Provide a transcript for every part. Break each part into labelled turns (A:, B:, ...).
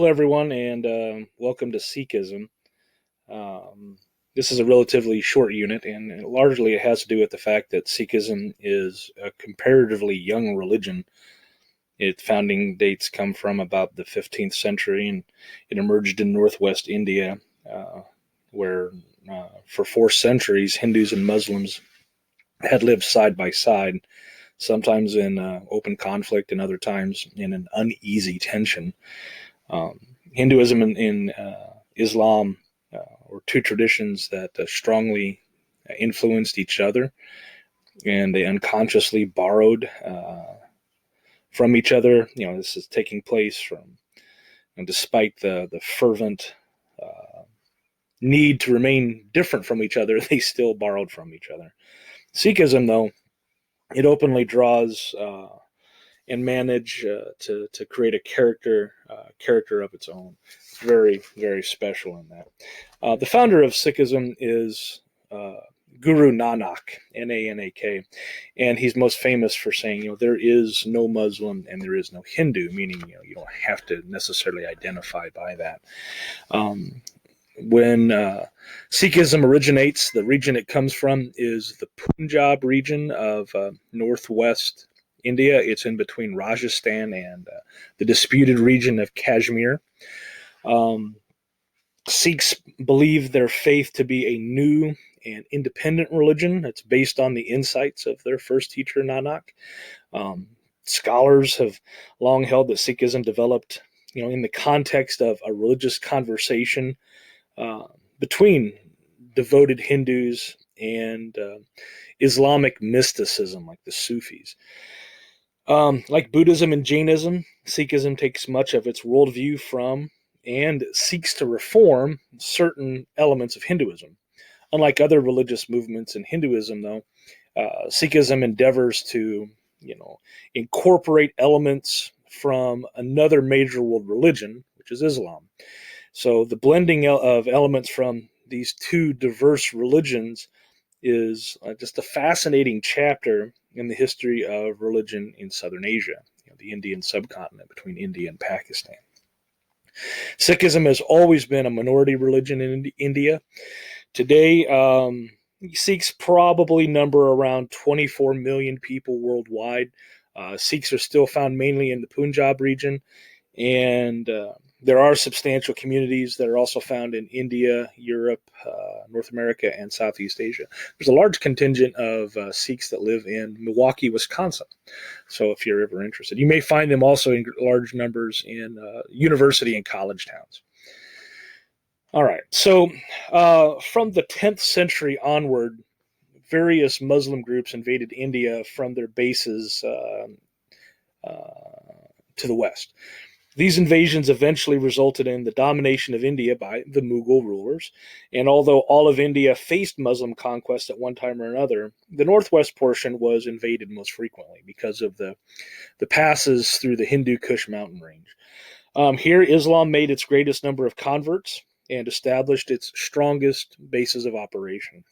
A: Hello, everyone, and welcome to Sikhism. This is a relatively short unit, and largely it has to do with the fact that Sikhism is a comparatively young religion. Its founding dates come from about the 15th century, and it emerged in northwest India, uh, where for 4 centuries Hindus and Muslims had lived side by side, sometimes in open conflict and other times in an uneasy tension. Hinduism and Islam were two traditions that strongly influenced each other, and they unconsciously borrowed from each other. This is taking place from, and despite the fervent need to remain different from each other, they still borrowed from each other. Sikhism, though, it openly draws and manage to create a character of its own. It's very, very special in that. The founder of Sikhism is Guru Nanak, Nanak, and he's most famous for saying, there is no Muslim and there is no Hindu, meaning you don't have to necessarily identify by that. When Sikhism originates, the region it comes from is the Punjab region of northwest India. It's in between Rajasthan and the disputed region of Kashmir. Sikhs believe their faith to be a new and independent religion that's based on the insights of their first teacher, Nanak. Scholars have long held that Sikhism developed, in the context of a religious conversation between devoted Hindus and Islamic mysticism, like the Sufis. Like Buddhism and Jainism, Sikhism takes much of its worldview from and seeks to reform certain elements of Hinduism. Unlike other religious movements in Hinduism, though, Sikhism endeavors to, incorporate elements from another major world religion, which is Islam. So the blending of elements from these two diverse religions is just a fascinating chapter in the history of religion in Southern Asia, the Indian subcontinent between India and Pakistan. Sikhism has always been a minority religion in India. Today, Sikhs probably number around 24 million people worldwide. Sikhs are still found mainly in the Punjab region, and there are substantial communities that are also found in India, Europe, North America, and Southeast Asia. There's a large contingent of Sikhs that live in Milwaukee, Wisconsin. So if you're ever interested, you may find them also in large numbers in university and college towns. All right. So from the 10th century onward, various Muslim groups invaded India from their bases to the west. These invasions eventually resulted in the domination of India by the Mughal rulers, and although all of India faced Muslim conquest at one time or another, the northwest portion was invaded most frequently because of the passes through the Hindu Kush mountain range. Here, Islam made its greatest number of converts and established its strongest bases of operation.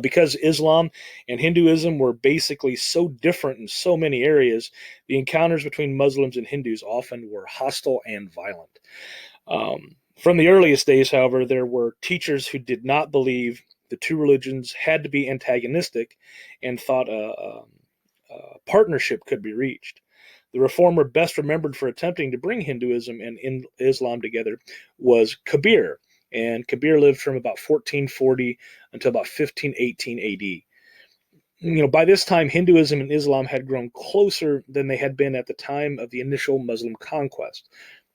A: Because Islam and Hinduism were basically so different in so many areas, the encounters between Muslims and Hindus often were hostile and violent. From the earliest days, however, there were teachers who did not believe the two religions had to be antagonistic and thought a partnership could be reached. The reformer best remembered for attempting to bring Hinduism and Islam together was Kabir, and Kabir lived from about 1440 until about 1518 AD. By this time, Hinduism and Islam had grown closer than they had been at the time of the initial Muslim conquest.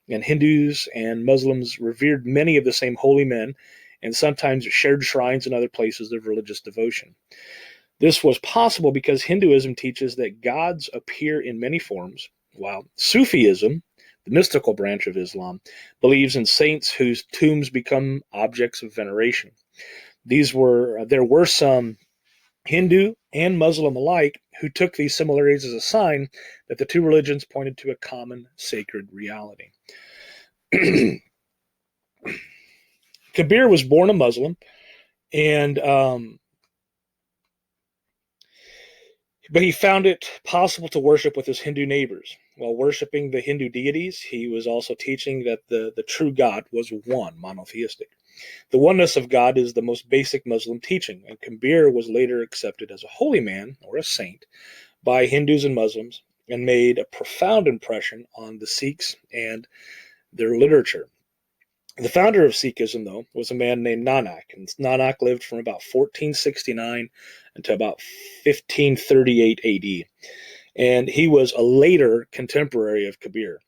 A: And Hindus and Muslims revered many of the same holy men and sometimes shared shrines and other places of religious devotion. This was possible because Hinduism teaches that gods appear in many forms, while Sufism, the mystical branch of Islam, believes in saints whose tombs become objects of veneration. There were some Hindu and Muslim alike who took these similarities as a sign that the two religions pointed to a common sacred reality. Kabir was born a Muslim, and but he found it possible to worship with his Hindu neighbors. while worshiping the Hindu deities, he was also teaching that the true God was one, monotheistic. The oneness of God is the most basic Muslim teaching, and Kabir was later accepted as a holy man or a saint by Hindus and Muslims and made a profound impression on the Sikhs and their literature. The founder of Sikhism, though, was a man named Nanak, and Nanak lived from about 1469 until about 1538 AD, and he was a later contemporary of Kabir.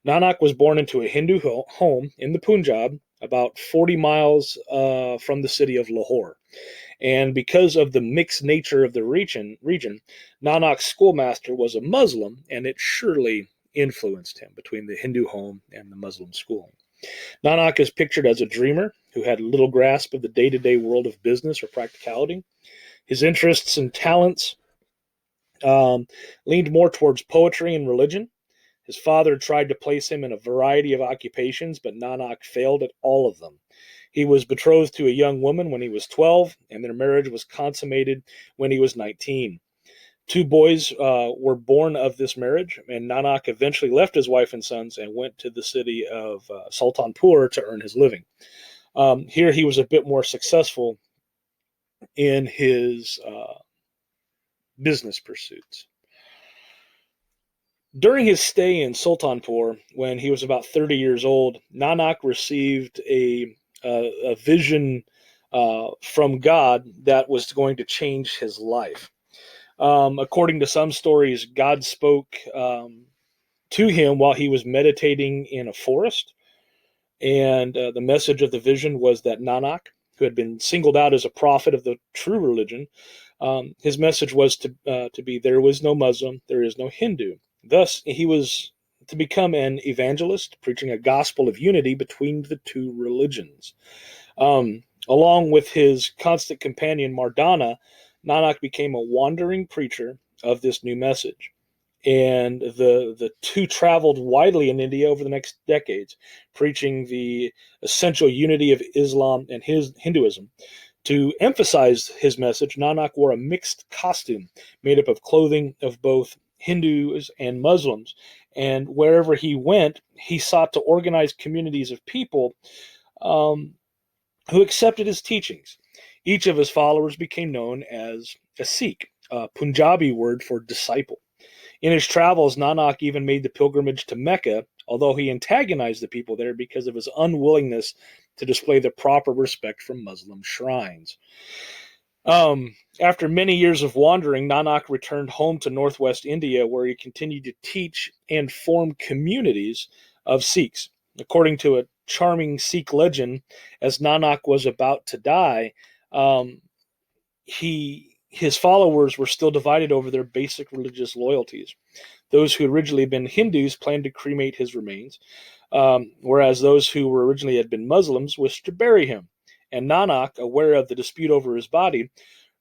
A: Nanak was born into a Hindu home in the Punjab, about 40 miles from the city of Lahore. And because of the mixed nature of the region, Nanak's schoolmaster was a Muslim, and it surely influenced him between the Hindu home and the Muslim school. Nanak is pictured as a dreamer who had little grasp of the day-to-day world of business or practicality. His interests and talents leaned more towards poetry and religion. His father tried to place him in a variety of occupations, but Nanak failed at all of them. He was betrothed to a young woman when he was 12, and their marriage was consummated when he was 19. Two boys were born of this marriage, and Nanak eventually left his wife and sons and went to the city of Sultanpur to earn his living. Here he was a bit more successful in his business pursuits. During his stay in Sultanpur, when he was about 30 years old, Nanak received a vision from God that was going to change his life. According to some stories, God spoke to him while he was meditating in a forest, and the message of the vision was that Nanak, who had been singled out as a prophet of the true religion, his message was to be, there was no Muslim, there is no Hindu. Thus, he was to become an evangelist, preaching a gospel of unity between the two religions. Along with his constant companion Mardana, Nanak became a wandering preacher of this new message. And the two traveled widely in India over the next decades, preaching the essential unity of Islam and Hinduism. To emphasize his message, Nanak wore a mixed costume made up of clothing of both Hindus and Muslims. And wherever he went, he sought to organize communities of people who accepted his teachings. Each of his followers became known as a Sikh, a Punjabi word for disciple. In his travels, Nanak even made the pilgrimage to Mecca, although he antagonized the people there because of his unwillingness to display the proper respect for Muslim shrines. After many years of wandering, Nanak returned home to northwest India, where he continued to teach and form communities of Sikhs. According to a charming Sikh legend, as Nanak was about to die, his followers were still divided over their basic religious loyalties. Those who had originally been Hindus planned to cremate his remains, whereas those who were originally had been Muslims wished to bury him. And Nanak, aware of the dispute over his body,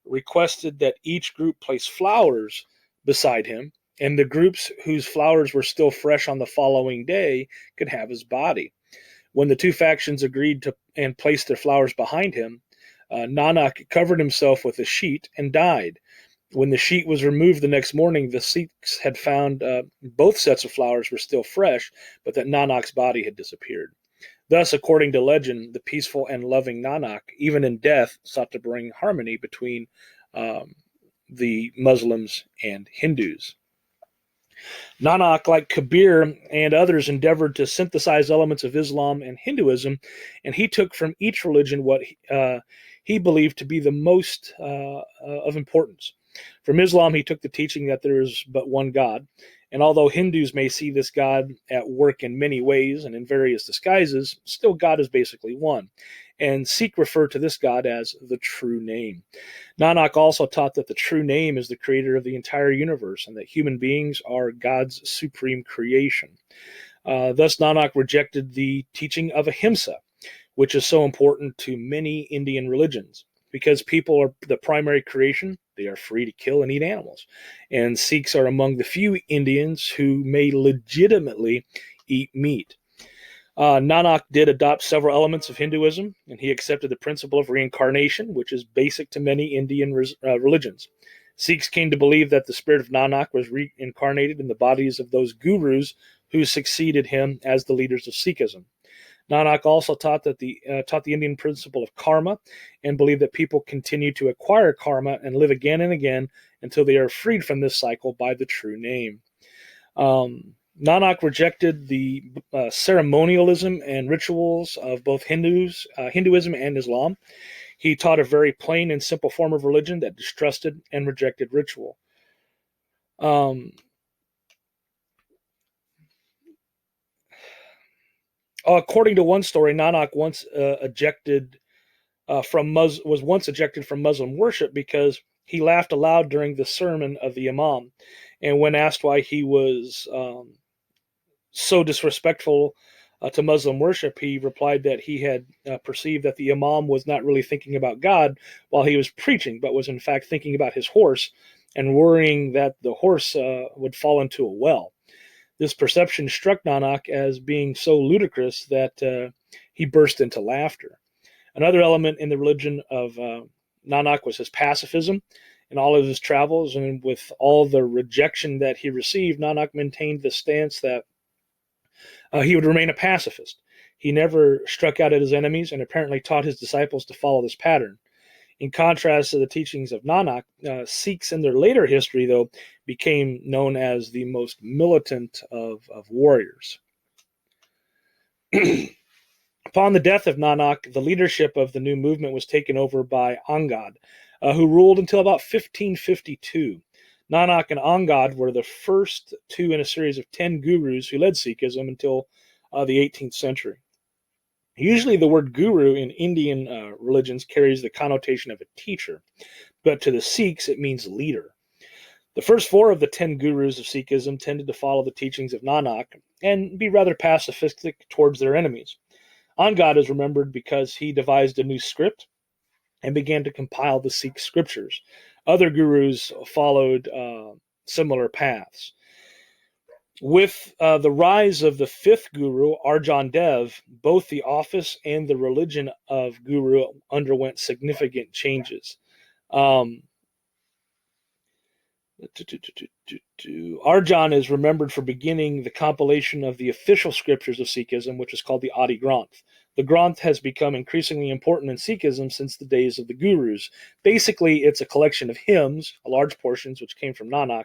A: requested that each group place flowers beside him, and the groups whose flowers were still fresh on the following day could have his body. When the two factions agreed to and placed their flowers behind him, Nanak covered himself with a sheet and died. When the sheet was removed the next morning, the Sikhs had found both sets of flowers were still fresh, but that Nanak's body had disappeared. Thus, according to legend, the peaceful and loving Nanak, even in death, sought to bring harmony between the Muslims and Hindus. Nanak, like Kabir and others, endeavored to synthesize elements of Islam and Hinduism, and he took from each religion what he believed to be the most of importance. From Islam, he took the teaching that there is but one God, and although Hindus may see this God at work in many ways and in various disguises, still God is basically one. And Sikh refer to this God as the true name. Nanak also taught that the true name is the creator of the entire universe and that human beings are God's supreme creation. Thus, Nanak rejected the teaching of ahimsa, which is so important to many Indian religions. Because people are the primary creation, they are free to kill and eat animals. And Sikhs are among the few Indians who may legitimately eat meat. Nanak did adopt several elements of Hinduism, and he accepted the principle of reincarnation, which is basic to many Indian religions. Sikhs came to believe that the spirit of Nanak was reincarnated in the bodies of those gurus who succeeded him as the leaders of Sikhism. Nanak also taught the Indian principle of karma and believed that people continue to acquire karma and live again and again until they are freed from this cycle by the true name. Nanak rejected the ceremonialism and rituals of both Hinduism and Islam. He taught a very plain and simple form of religion that distrusted and rejected ritual. According to one story, Nanak was once ejected from Muslim worship because he laughed aloud during the sermon of the Imam, and when asked why he was so disrespectful to Muslim worship, he replied that he had perceived that the Imam was not really thinking about God while he was preaching, but was in fact thinking about his horse and worrying that the horse would fall into a well. This perception struck Nanak as being so ludicrous that he burst into laughter. Another element in the religion of Nanak was his pacifism. In all of his travels and with all the rejection that he received, Nanak maintained the stance that he would remain a pacifist. He never struck out at his enemies and apparently taught his disciples to follow this pattern. In contrast to the teachings of Nanak, Sikhs in their later history, though, became known as the most militant of warriors. Upon the death of Nanak, the leadership of the new movement was taken over by Angad, who ruled until about 1552. Nanak and Angad were the first two in a series of 10 gurus who led Sikhism until the 18th century. Usually the word guru in Indian religions carries the connotation of a teacher, but to the Sikhs it means leader. The first 4 of the 10 gurus of Sikhism tended to follow the teachings of Nanak and be rather pacifistic towards their enemies. Angad is remembered because he devised a new script and began to compile the Sikh scriptures. Other gurus followed similar paths. With the rise of the 5th guru, Arjan Dev, both the office and the religion of guru underwent significant changes. Arjan is remembered for beginning the compilation of the official scriptures of Sikhism, which is called the Adi Granth. The Granth has become increasingly important in Sikhism since the days of the gurus. Basically, it's a collection of hymns, a large portions which came from Nanak,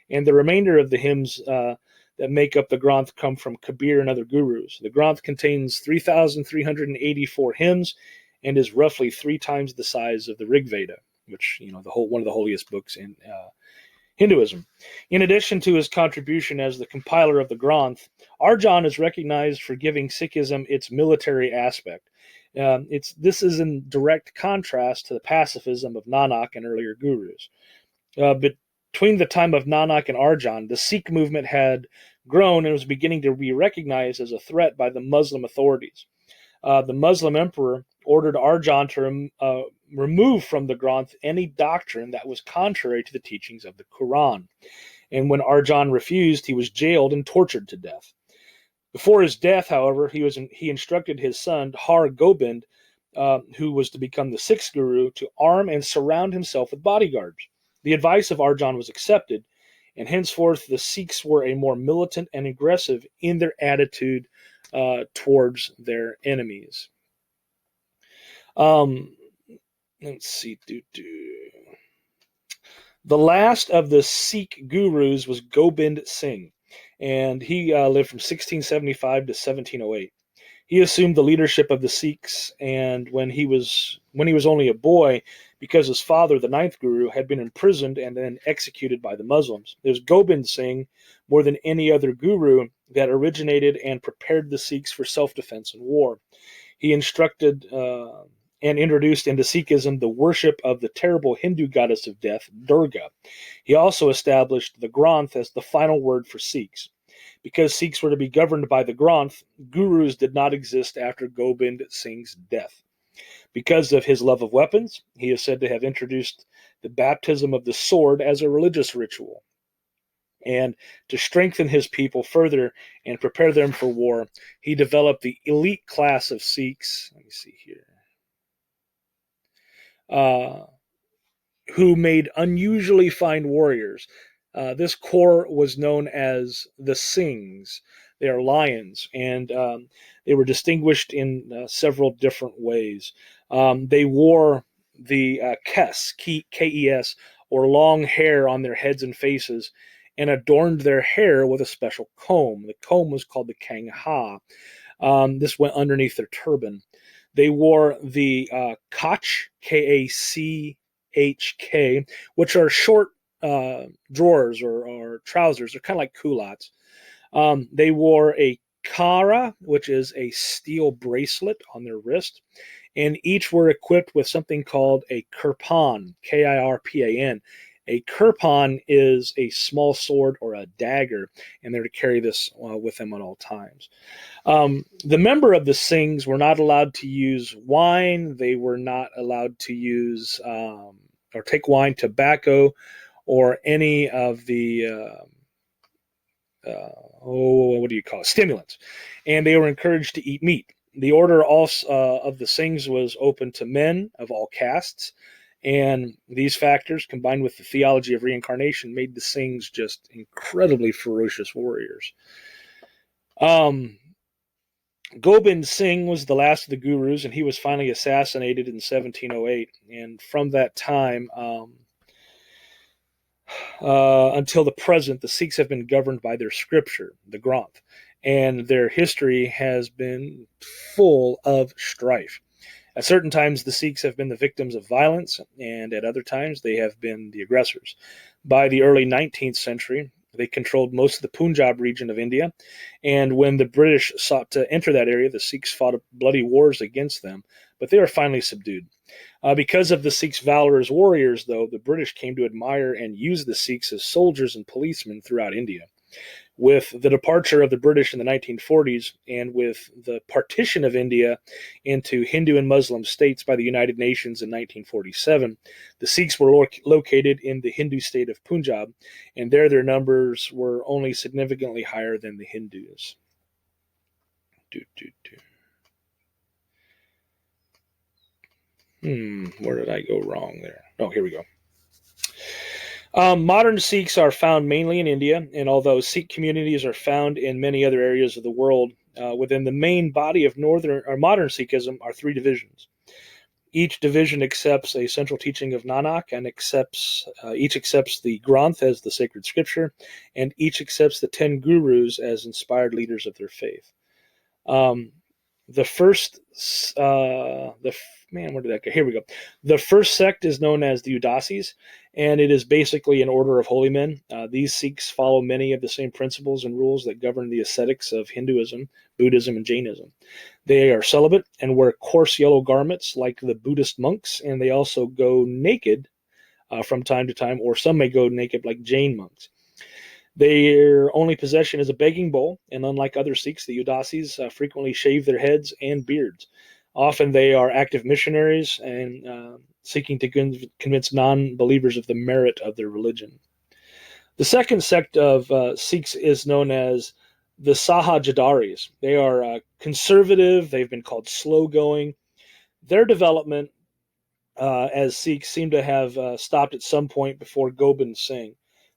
A: and the remainder of the hymns that make up the Granth come from Kabir and other gurus. The Granth contains 3,384 hymns and is roughly 3 times the size of the Rig Veda, which one of the holiest books in Hinduism. In addition to his contribution as the compiler of the Granth, Arjan is recognized for giving Sikhism its military aspect. This is in direct contrast to the pacifism of Nanak and earlier gurus. Between the time of Nanak and Arjan, the Sikh movement had grown and was beginning to be recognized as a threat by the Muslim authorities. The Muslim emperor ordered Arjan to remove from the Granth any doctrine that was contrary to the teachings of the Quran. And when Arjan refused, he was jailed and tortured to death. Before his death, however, he instructed his son Har Gobind, who was to become the 6th guru, to arm and surround himself with bodyguards. The advice of Arjan was accepted, and henceforth the Sikhs were a more militant and aggressive in their attitude towards their enemies. Let's see. The last of the Sikh gurus was Gobind Singh, and he lived from 1675 to 1708. He assumed the leadership of the Sikhs, and when he was only a boy, because his father, the 9th guru, had been imprisoned and then executed by the Muslims. It was Gobind Singh, more than any other guru, that originated and prepared the Sikhs for self-defense and war. He instructed and introduced into Sikhism the worship of the terrible Hindu goddess of death, Durga. He also established the Granth as the final word for Sikhs. Because Sikhs were to be governed by the Granth, gurus did not exist after Gobind Singh's death. Because of his love of weapons, he is said to have introduced the baptism of the sword as a religious ritual. And to strengthen his people further and prepare them for war, he developed the elite class of Sikhs. Let me see here. who made unusually fine warriors. This corps was known as the Singhs. They are lions, and they were distinguished in several different ways. They wore the Kes, or long hair on their heads and faces, and adorned their hair with a special comb. The comb was called the Kangha. This went underneath their turban. They wore the Kach, Kachk, which are short drawers or trousers. They're kind of like culottes. They wore a Kara, which is a steel bracelet on their wrist, and each were equipped with something called a kirpan, Kirpan. A kirpan is a small sword or a dagger, and they're to carry this with them at all times. The member of the Singhs were not allowed to use wine. They were not allowed to use or take wine, tobacco, or any of the what do you call it? Stimulants. And they were encouraged to eat meat. The order also of the Singhs was open to men of all castes. And these factors, combined with the theology of reincarnation, made the Singhs just incredibly ferocious warriors. Gobind Singh was the last of the gurus, and he was finally assassinated in 1708. And from that time until the present, the Sikhs have been governed by their scripture, the Granth, and their history has been full of strife. At certain times, the Sikhs have been the victims of violence, and at other times, they have been the aggressors. By the early 19th century, they controlled most of the Punjab region of India, and when the British sought to enter that area, the Sikhs fought bloody wars against them, but they were finally subdued. Because of the Sikhs' valor as warriors, though, the British came to admire and use the Sikhs as soldiers and policemen throughout India. With the departure of the British in the 1940s and with the partition of India into Hindu and Muslim states by the United Nations in 1947, the Sikhs were located in the Hindu state of Punjab, and there their numbers were only significantly higher than the Hindus. Where did I go wrong there? Oh, here we go. Modern Sikhs are found mainly in India, and although Sikh communities are found in many other areas of the world, within the main body of modern Sikhism are three divisions. Each division accepts a central teaching of Nanak, and each accepts the Granth as the sacred scripture, and each accepts the 10 gurus as inspired leaders of their faith. The first, where did that go? Here we go. The first sect is known as the Udasis, and it is basically an order of holy men. These Sikhs follow many of the same principles and rules that govern the ascetics of Hinduism, Buddhism, and Jainism. They are celibate and wear coarse yellow garments like the Buddhist monks, and they also go naked from time to time, or some may go naked like Jain monks. Their only possession is a begging bowl, and unlike other Sikhs, the Udasis frequently shave their heads and beards. Often they are active missionaries and seeking to convince non-believers of the merit of their religion. The second sect of Sikhs is known as the Sahajadaris. They are conservative. They've been called slow-going. Their development as Sikhs seem to have stopped at some point before Gobind Singh.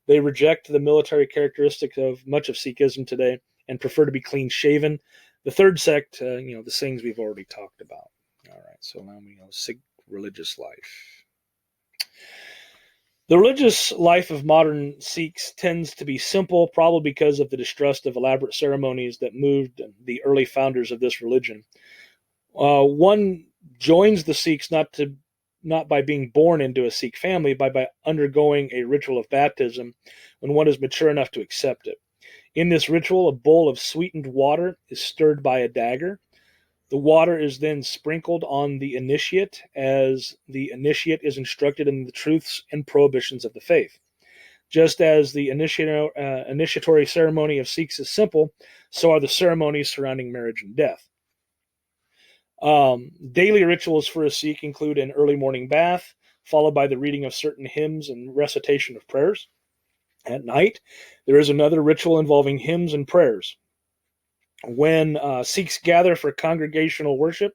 A: They reject the military characteristics of much of Sikhism today and prefer to be clean-shaven. The third sect, the Singhs we've already talked about. All right, so now we know Sikh religious life. The religious life of modern Sikhs tends to be simple, probably because of the distrust of elaborate ceremonies that moved the early founders of this religion. One joins the Sikhs not by being born into a Sikh family, but by undergoing a ritual of baptism when one is mature enough to accept it. In this ritual, a bowl of sweetened water is stirred by a dagger. The water is then sprinkled on the initiate as the initiate is instructed in the truths and prohibitions of the faith. Just as the initiatory ceremony of Sikhs is simple, so are the ceremonies surrounding marriage and death. Daily rituals for a Sikh include an early morning bath, followed by the reading of certain hymns and recitation of prayers. At night, there is another ritual involving hymns and prayers. When Sikhs gather for congregational worship,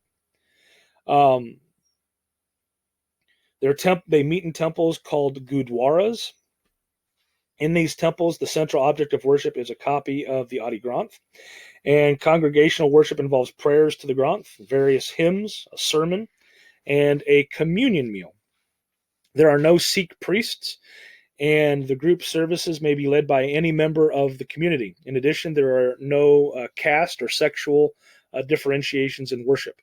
A: They meet in temples called gurdwaras. In these temples, the central object of worship is a copy of the Adi Granth, and congregational worship involves prayers to the Granth, various hymns, a sermon, and a communion meal. There are no Sikh priests, and the group services may be led by any member of the community. In addition, there are no caste or sexual differentiations in worship.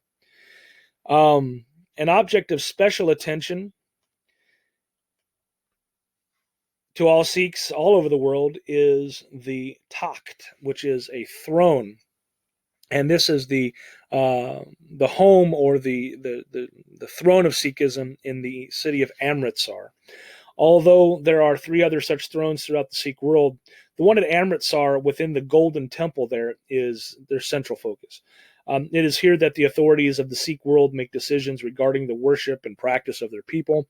A: An object of special attention to all Sikhs all over the world is the Takht, which is a throne, and this is the home or the throne of Sikhism in the city of Amritsar. Although there are 3 other such thrones throughout the Sikh world, the one at Amritsar within the Golden Temple there is their central focus. It is here that the authorities of the Sikh world make decisions regarding the worship and practice of their people.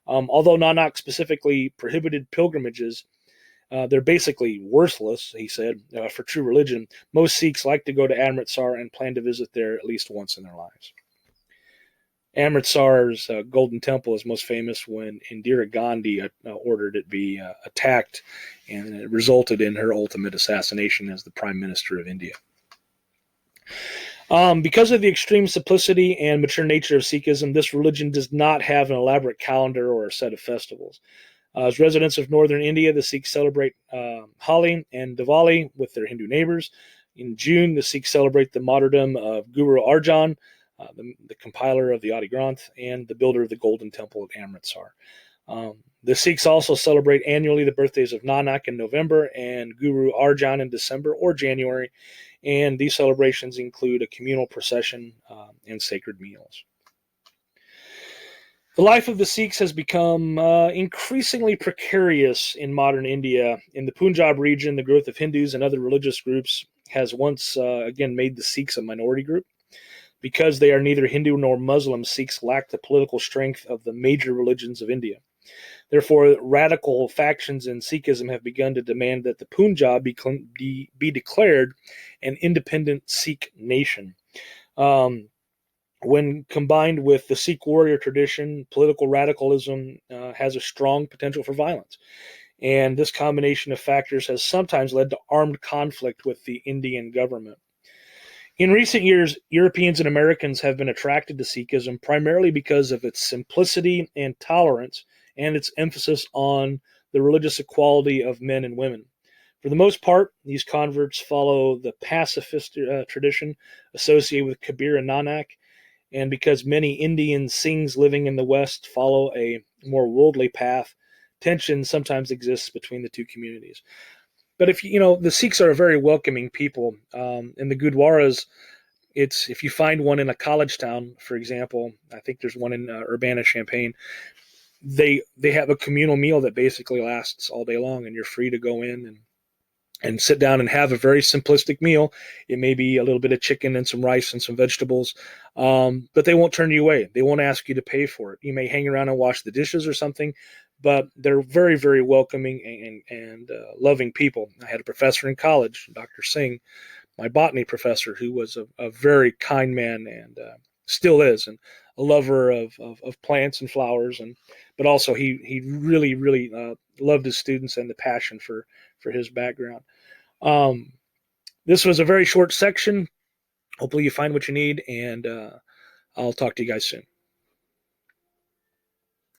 A: Although Nanak specifically prohibited pilgrimages, they're basically worthless, he said, for true religion. Most Sikhs like to go to Amritsar and plan to visit there at least once in their lives. Amritsar's Golden Temple is most famous when Indira Gandhi ordered it be attacked, and it resulted in her ultimate assassination as the Prime Minister of India. Because of the extreme simplicity and mature nature of Sikhism, this religion does not have an elaborate calendar or a set of festivals. As residents of northern India, the Sikhs celebrate Holi and Diwali with their Hindu neighbors. In June, the Sikhs celebrate the martyrdom of Guru Arjan, the compiler of the Adi Granth and the builder of the Golden Temple at Amritsar. The Sikhs also celebrate annually the birthdays of Nanak in November and Guru Arjan in December or January, and these celebrations include a communal procession and sacred meals. The life of the Sikhs has become increasingly precarious in modern India. In the Punjab region, the growth of Hindus and other religious groups has once again made the Sikhs a minority group. Because they are neither Hindu nor Muslim, Sikhs lack the political strength of the major religions of India. Therefore, radical factions in Sikhism have begun to demand that the Punjab be declared an independent Sikh nation. When combined with the Sikh warrior tradition, political radicalism has a strong potential for violence. And this combination of factors has sometimes led to armed conflict with the Indian government. In recent years, Europeans and Americans have been attracted to Sikhism primarily because of its simplicity and tolerance and its emphasis on the religious equality of men and women. For the most part, these converts follow the pacifist tradition associated with Kabir and Nanak, and because many Indian Singhs living in the West follow a more worldly path, tension sometimes exists between the two communities. But the Sikhs are a very welcoming people. In the Gurdwaras, if you find one in a college town, for example, I think there's one in Urbana-Champaign, they have a communal meal that basically lasts all day long, and you're free to go in and sit down and have a very simplistic meal. It may be a little bit of chicken and some rice and some vegetables, but they won't turn you away. They won't ask you to pay for it. You may hang around and wash the dishes or something, but they're very, very welcoming and loving people. I had a professor in college, Dr. Singh, my botany professor, who was a very kind man and still is, and a lover of plants and flowers, but also he really, really loved his students and the passion for his background. This was a very short section. Hopefully you find what you need, and I'll talk to you guys soon.